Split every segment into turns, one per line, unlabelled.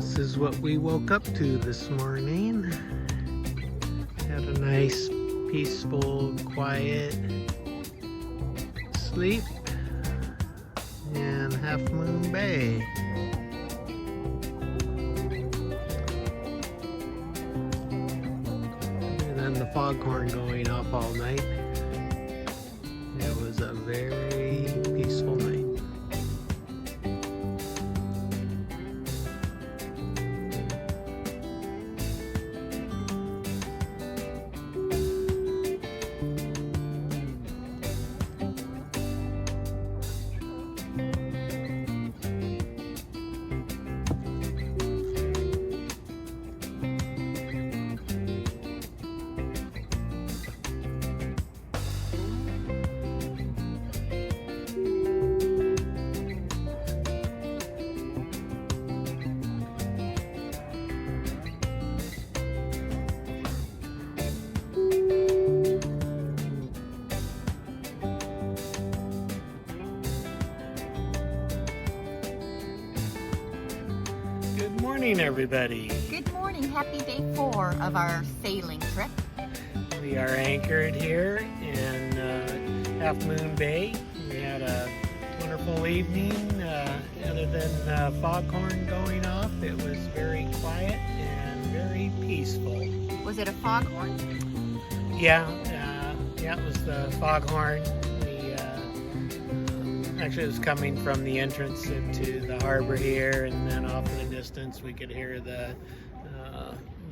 This is what we woke up to this morning. Had a nice, peaceful, quiet sleep in Half Moon Bay. And then the foghorn going off all night. It was a very peaceful night. Good morning, everybody.
Good morning. Happy day 4 of our sailing trip.
We are anchored here in Half Moon Bay. We had a wonderful evening. Other than foghorn going off, it was very quiet and very peaceful.
Was it a foghorn?
Yeah, it was the foghorn. Actually, it was coming from the entrance into the harbor here, and then off in the distance we could hear the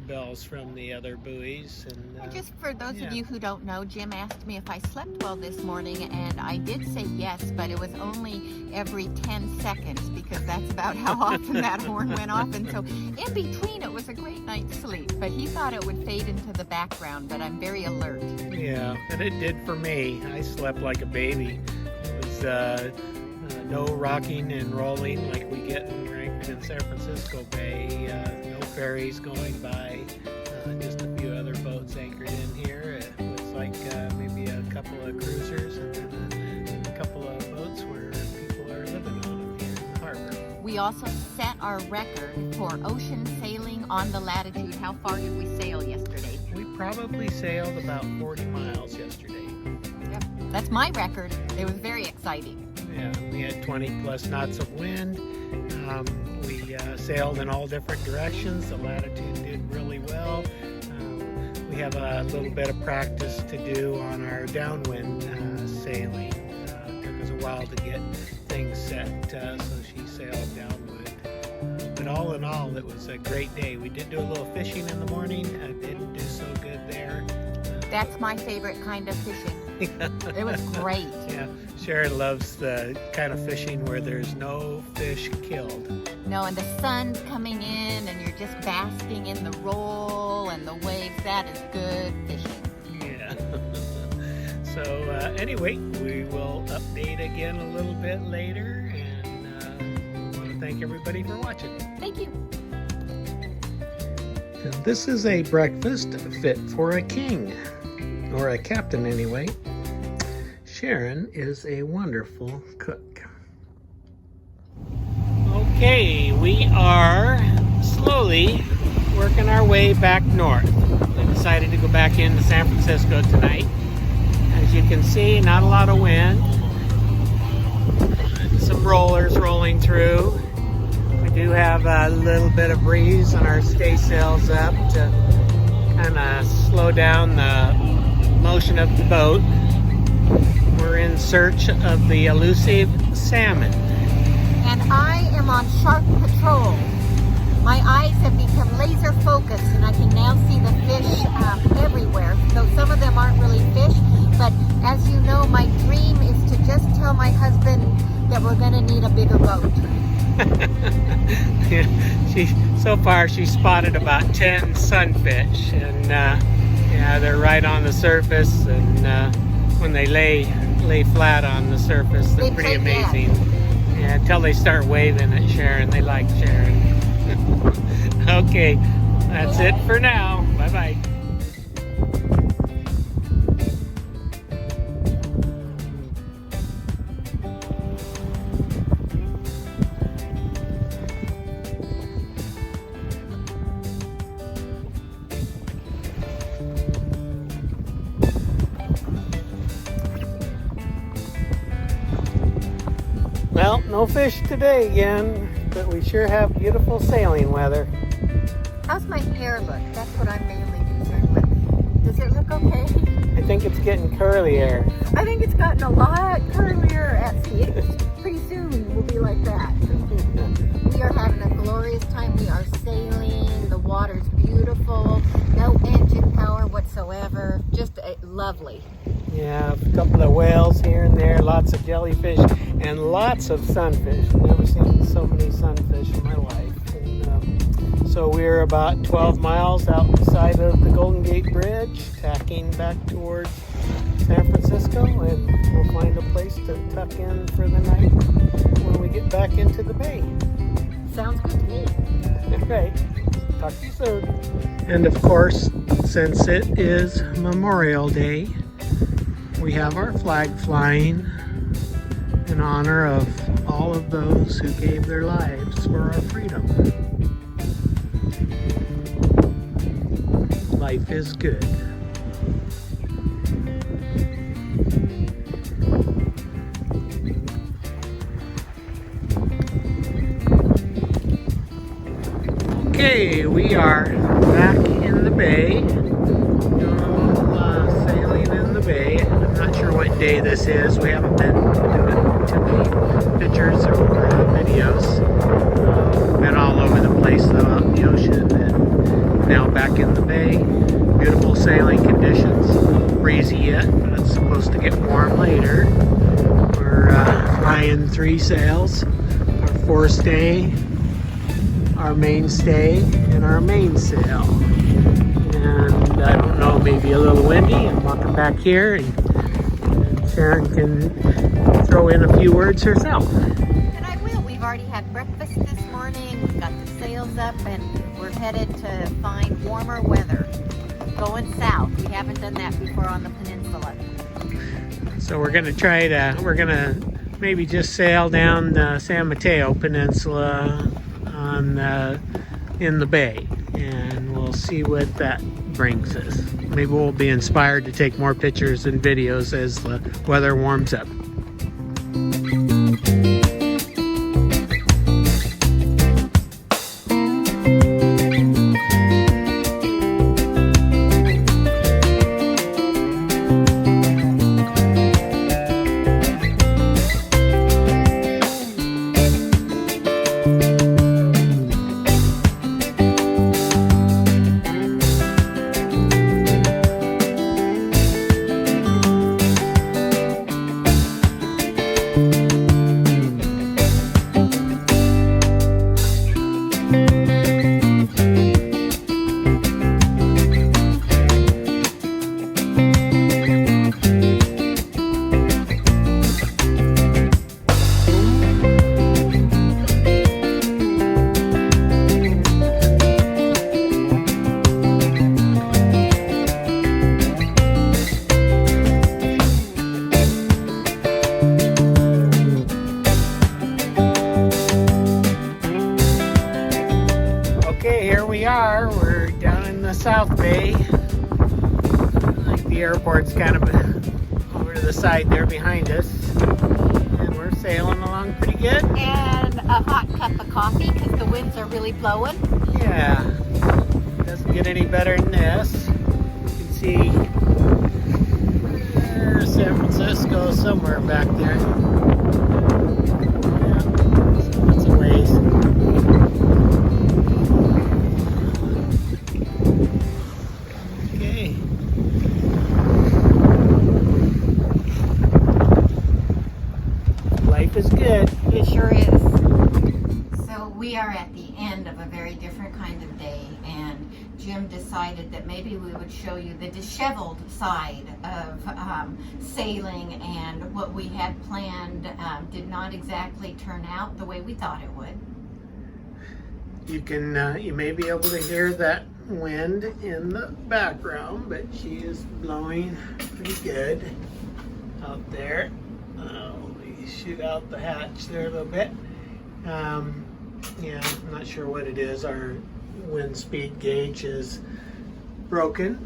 bells from the other buoys. And
just for those of you who don't know, Jim asked me if I slept well this morning, and I did say yes, but it was only every 10 seconds because that's about how often that horn went off. And so in between, it was a great night's sleep, but he thought it would fade into the background, but I'm very alert.
Yeah, and it did for me. I slept like a baby. It was no rocking and rolling like we get when we're anchored in San Francisco Bay. No ferries going by, just a few other boats anchored in here. It was like maybe a couple of cruisers and then a couple of boats where people are living on them here in the harbor.
We also set our record for ocean sailing on the Latitude. How far did we sail yesterday?
We probably sailed about 40 miles yesterday.
Yep, that's my record. It was very exciting.
Yeah, we had 20 plus knots of wind. We sailed in all different directions. The Latitude did really well. We have a little bit of practice to do on our downwind sailing. It took us a while to get things set, so she sailed downwind. But all in all, it was a great day. We did do a little fishing in the morning. Didn't do so good there.
That's my favorite kind of fishing. It was great.
Yeah, Sharon loves the kind of fishing where there's no fish killed.
No, and the sun's coming in and you're just basking in the roll and the waves. That is good fishing.
Yeah. So anyway, we will update again a little bit later, and I want to thank everybody for watching.
Thank you.
And this is a breakfast fit for a king, or a captain anyway. Sharon is a wonderful cook. Okay, we are slowly working our way back north. We decided to go back into San Francisco tonight. As you can see, not a lot of wind. Some rollers rolling through. We do have a little bit of breeze on our staysails up to kind of slow down the motion of the boat. We're in search of the elusive salmon.
And I am on shark patrol. My eyes have become laser focused and I can now see the fish everywhere. Though some of them aren't really fish, but as you know, my dream is to just tell my husband that we're going to need a bigger boat.
So far she's spotted about 10 sunfish, and yeah, they're right on the surface, and when they lay flat on the surface, they're pretty amazing. Yeah, until they start waving at Sharon. They like Sharon. Okay, that's it for now. Bye-bye. Well, no fish today again, but we sure have beautiful sailing weather.
How's my hair look? That's what I'm mainly concerned with. Does it look okay?
I think it's getting curlier.
I think it's gotten a lot curlier at sea. Pretty soon we'll be like that. We are having a glorious time. We are sailing. The water's beautiful. No engine power whatsoever. Just lovely.
Yeah, a couple of whales here and there, lots of jellyfish, and lots of sunfish. I've never seen so many sunfish in my life. And, so we're about 12 miles out the side of the Golden Gate Bridge, tacking back towards San Francisco, and we'll find a place to tuck in for the night when we get back into the bay.
Sounds good to me.
Okay, talk to you soon. And of course, since it is Memorial Day, we have our flag flying in honor of all of those who gave their lives for our freedom. Life is good. Okay, we are back in the bay. Sailing in the bay. I'm not sure what day this is. We haven't been doing too many pictures or videos. Been all over the place though, out in the ocean, and now back in the bay. Beautiful sailing conditions. Breezy yet, but it's supposed to get warm later. We're flying 3 sails. Our forestay, our mainstay, and our mainsail. And I don't know, maybe a little windy. I'm walking back here, and Sharon can throw in a few words herself.
And I will. We've already had breakfast this morning. We've got the sails up, and we're headed to find warmer weather. Going south. We haven't done that before on the peninsula.
So we're gonna maybe just sail down the San Mateo Peninsula in the bay, and we'll see what that brings us. Maybe we'll be inspired to take more pictures and videos as the weather warms up. We're down in the South Bay. Like the airport's kind of over to the side there behind us. And we're sailing along pretty good.
And a hot cup of coffee because the winds are really blowing.
Yeah. Doesn't get any better than this. You can see there's San Francisco somewhere back there. Yeah. So that's a ways. Life is good.
It sure is. So we are at the end of a very different kind of day, and Jim decided that maybe we would show you the disheveled side of sailing, and what we had planned did not exactly turn out the way we thought it would.
You may be able to hear that wind in the background, but she is blowing pretty good out there. Shoot out the hatch there a little bit. Yeah, I'm not sure what it is. Our wind speed gauge is broken,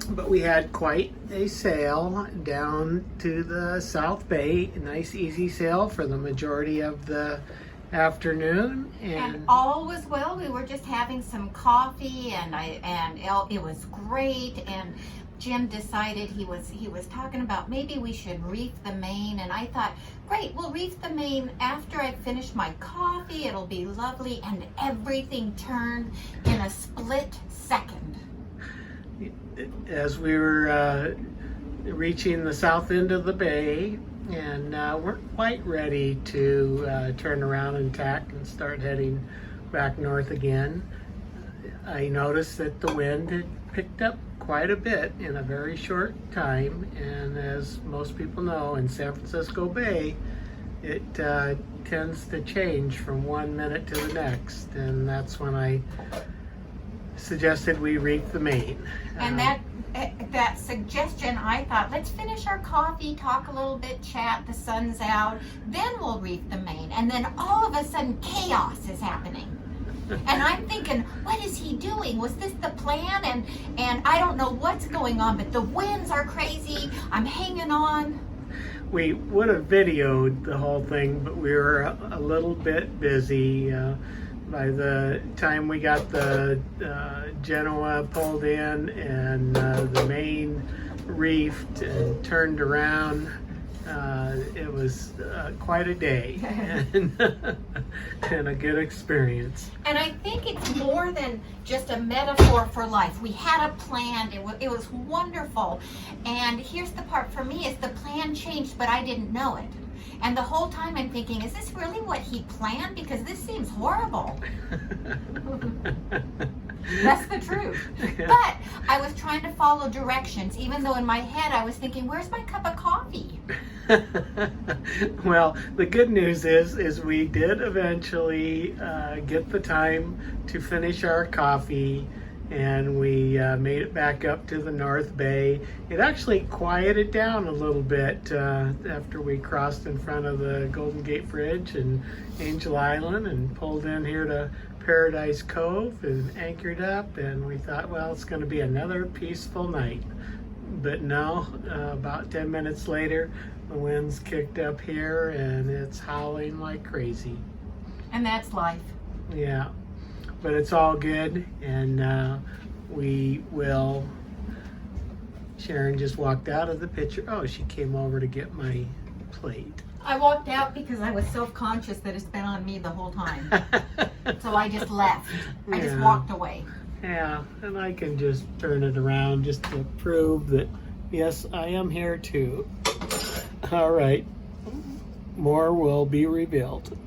But we had quite a sail down to the South Bay. A nice, easy sail for the majority of the afternoon.
And all was well. We were just having some coffee, and it was great. And Jim decided he was talking about maybe we should reef the main, and I thought, great, we'll reef the main after I finish my coffee. It'll be lovely, and everything turned in a split second.
As we were reaching the south end of the bay, and weren't quite ready to turn around and tack and start heading back north again, I noticed that the wind had picked up quite a bit in a very short time. And as most people know, in San Francisco Bay, it tends to change from 1 minute to the next, and that's when I suggested we reef the main.
And that suggestion, I thought, let's finish our coffee, talk a little bit, chat, the sun's out, then we'll reef the main. And then all of a sudden, chaos is happening. And I'm thinking, what is he doing? Was this the plan? And I don't know what's going on, but the winds are crazy. I'm hanging on.
We would have videoed the whole thing, but we were a little bit busy. By the time we got the Genoa pulled in and the main reefed and turned around, it was quite a day and a good experience.
And I think it's more than just a metaphor for life. We had a plan. It was wonderful. And here's the part for me is the plan changed, but I didn't know it. And the whole time I'm thinking, is this really what he planned? Because this seems horrible. That's the truth.
Yeah.
But I was trying to follow directions, even though in my head I was thinking, where's my cup of coffee?
Well, the good news is we did eventually get the time to finish our coffee, and we made it back up to the North Bay. It actually quieted down a little bit after we crossed in front of the Golden Gate Bridge and Angel Island and pulled in here to Paradise Cove and anchored up, and we thought, well, it's going to be another peaceful night. But no, about 10 minutes later, the winds kicked up here and it's howling like crazy.
And that's life.
Yeah, but it's all good, and we will. Sharon just walked out of the picture. Oh, she came over to get my plate.
I walked out because I was self-conscious that it's been on me the whole time. So I just left. I just walked away.
Yeah, and I can just turn it around just to prove that, yes, I am here too. All right, more will be revealed.